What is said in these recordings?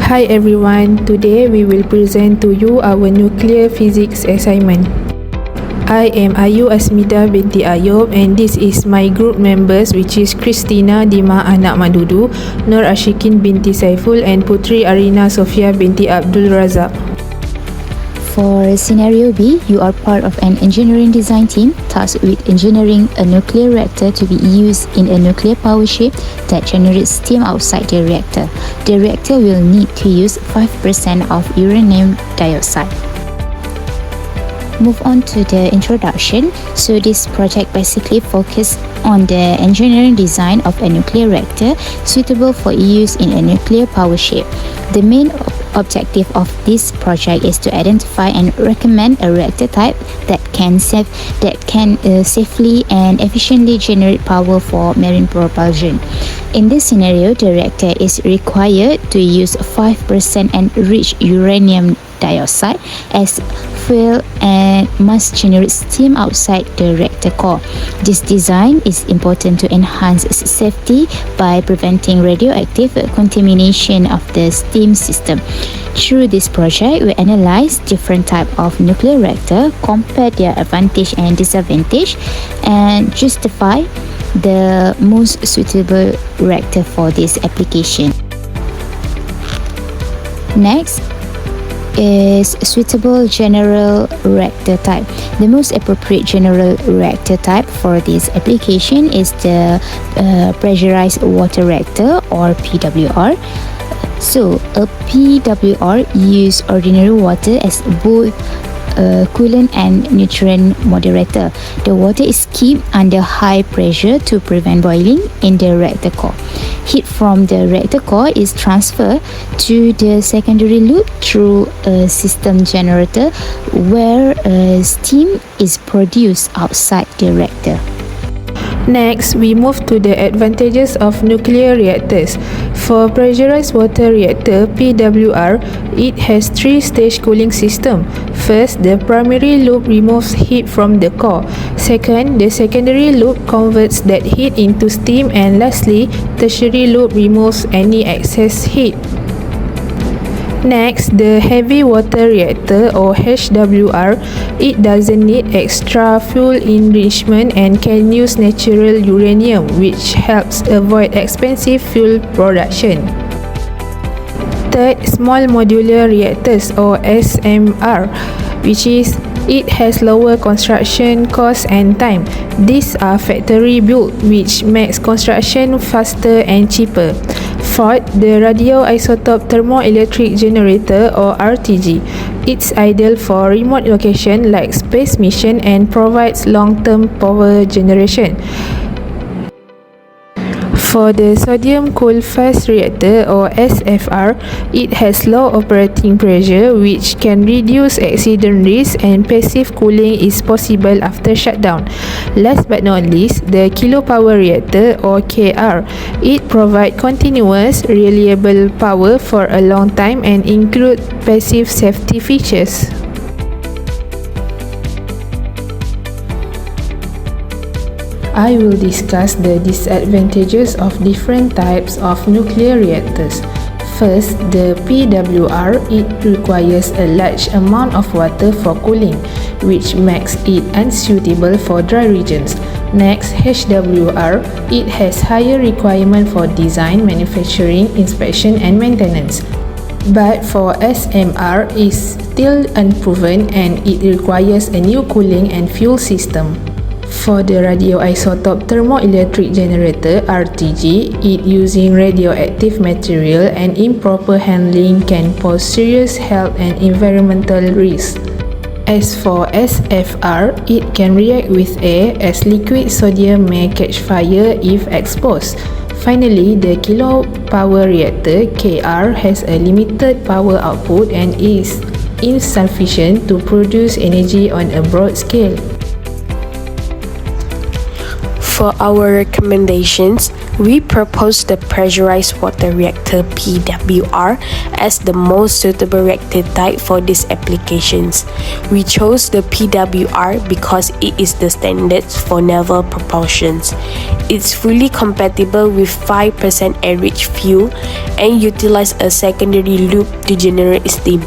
Hi everyone, today we will present to you our nuclear physics assignment. I am Ayu Asmida binti Ayub and this is my group members which is Christina Dima Anak Madudu, Nur Ashikin binti Saiful and Putri Arina Sofia binti Abdul Razak. For scenario B, you are part of an engineering design team tasked with engineering a nuclear reactor to be used in a nuclear power ship that generates steam outside the reactor. The reactor will need to use 5% of uranium dioxide. Move on to the introduction. So this project basically focused on the engineering design of a nuclear reactor suitable for use in a nuclear power ship. The main objective of this project is to identify and recommend a reactor type that can safely and efficiently generate power for marine propulsion. In this scenario, the reactor is required to use 5% enriched uranium dioxide as fuel and must generate steam outside the reactor core. This design is important to enhance safety by preventing radioactive contamination of the steam system. Through this project, we analyze different types of nuclear reactor, compare their advantage and disadvantage, and justify the most suitable reactor for this application. Next is suitable general reactor type. The most appropriate general reactor type for this application is the pressurized water reactor or PWR. So a PWR uses ordinary water as both coolant and nutrient moderator. The water is kept under high pressure to prevent boiling in the reactor core. Heat from the reactor core is transferred to the secondary loop through a system generator where steam is produced outside the reactor. Next, we move to the advantages of nuclear reactors. For pressurized water reactor (PWR), it has three-stage cooling system. First, the primary loop removes heat from the core. Second, the secondary loop converts that heat into steam, and lastly, tertiary loop removes any excess heat. Next, the heavy water reactor or HWR, it doesn't need extra fuel enrichment and can use natural uranium, which helps avoid expensive fuel production. Third, small modular reactors or SMR, which is it has lower construction cost and time. These are factory built, which makes construction faster and cheaper. Fourth, the radioisotope thermoelectric generator or RTG. It's ideal for remote location like space mission and provides long-term power generation. For the sodium cooled fast reactor or SFR, it has low operating pressure which can reduce accident risk and passive cooling is possible after shutdown. Last but not least, the kilopower reactor or KR. It provides continuous, reliable power for a long time and include passive safety features. I will discuss the disadvantages of different types of nuclear reactors. First, the PWR, it requires a large amount of water for cooling, which makes it unsuitable for dry regions. Next, HWR, it has higher requirement for design, manufacturing, inspection and maintenance. But for SMR, is still unproven and it requires a new cooling and fuel system. For the radioisotope thermoelectric generator (RTG), it using radioactive material and improper handling can pose serious health and environmental risks. As for SFR, it can react with air as liquid sodium may catch fire if exposed. Finally, the kilopower reactor (KR) has a limited power output and is insufficient to produce energy on a broad scale. For our recommendations, We propose the pressurized water reactor (PWR) as the most suitable reactor type for these applications. We chose the PWR because it is the standard for naval propulsions. It's fully compatible with 5% enriched fuel and utilizes a secondary loop to generate steam.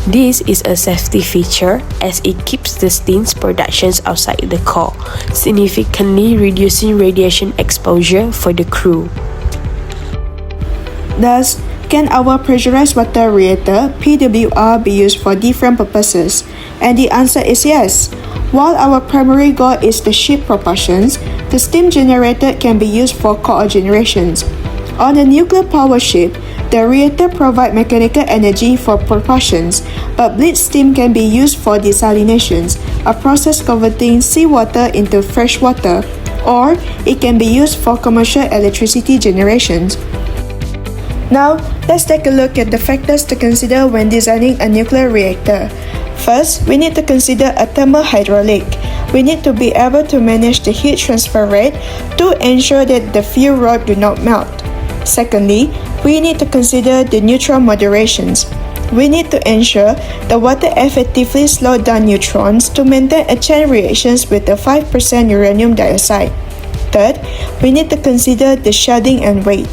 This is a safety feature as it keeps the steam's productions outside the core, significantly reducing radiation exposure for the crew. Thus, can our pressurized water reactor (PWR) be used for different purposes? And the answer is yes. While our primary goal is the ship propulsions, the steam generated can be used for core generations. On a nuclear power ship, the reactor provides mechanical energy for propulsions, but bleed steam can be used for desalinations, a process converting seawater into fresh water, or it can be used for commercial electricity generations. Now, let's take a look at the factors to consider when designing a nuclear reactor. First, we need to consider a thermal hydraulic. We need to be able to manage the heat transfer rate to ensure that the fuel rod do not melt. Secondly, we need to consider the neutron moderations. We need to ensure the water effectively slows down neutrons to maintain a chain reactions with the 5% uranium dioxide. Third, we need to consider the shielding and weight.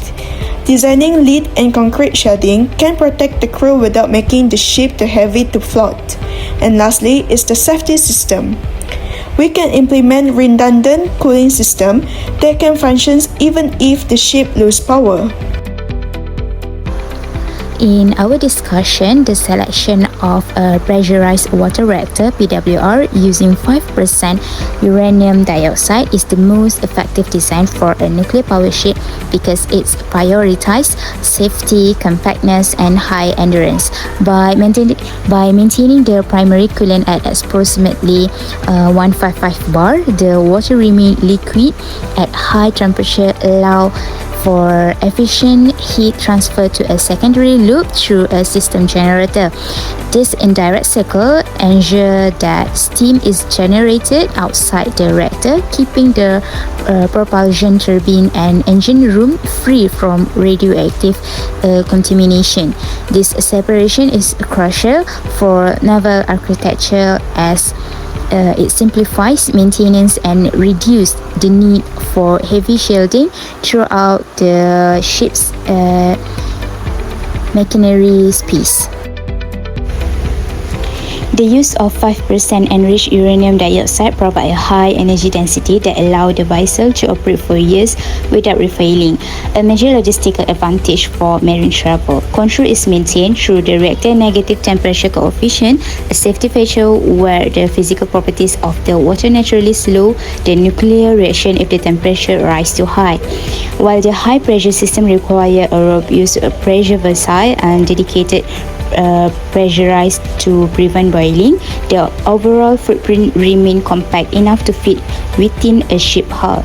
Designing lead and concrete shielding can protect the crew without making the ship too heavy to float. And lastly is the safety system. We can implement redundant cooling system that can function even if the ship loses power. In our discussion, the selection of a pressurized water reactor (PWR) using 5% uranium dioxide is the most effective design for a nuclear power ship because it prioritizes safety, compactness, and high endurance. By maintaining the primary coolant at approximately 155 bar, the water remains liquid at high temperature, allow for efficient heat transfer to a secondary loop through a system generator. This indirect cycle ensures that steam is generated outside the reactor, keeping the propulsion turbine and engine room free from radioactive contamination. This separation is crucial for naval architecture as it simplifies maintenance and reduces the need for heavy shielding throughout the ship's machinery space. The use of 5% enriched uranium dioxide provides a high energy density that allows the vessel to operate for years without refilling, a major logistical advantage for marine travel. Control is maintained through the reactor negative temperature coefficient, a safety feature where the physical properties of the water naturally slow the nuclear reaction if the temperature rises too high. While the high pressure system requires a robust pressure vessel and dedicated pressurized to prevent boiling, the overall footprint remains compact enough to fit within a ship hull.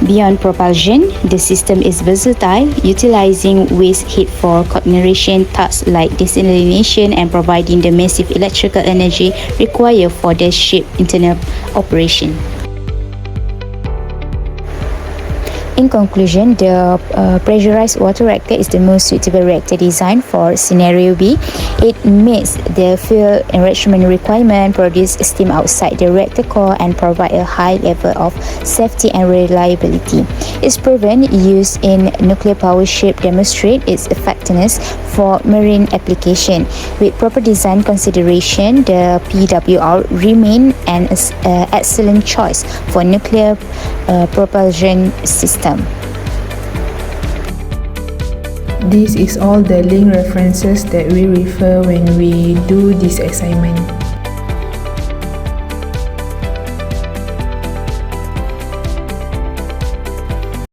Beyond propulsion, the system is versatile, utilizing waste heat for cogeneration tasks like desalination and providing the massive electrical energy required for the ship's internal operation. In conclusion, the pressurized water reactor is the most suitable reactor design for scenario B. It meets the fuel enrichment requirement, produces steam outside the reactor core, and provides a high level of safety and reliability. Its proven use in nuclear power ship demonstrates its effectiveness for marine application. With proper design consideration, the PWR remains an excellent choice for nuclear propulsion system. This is all the link references that we refer when we do this assignment.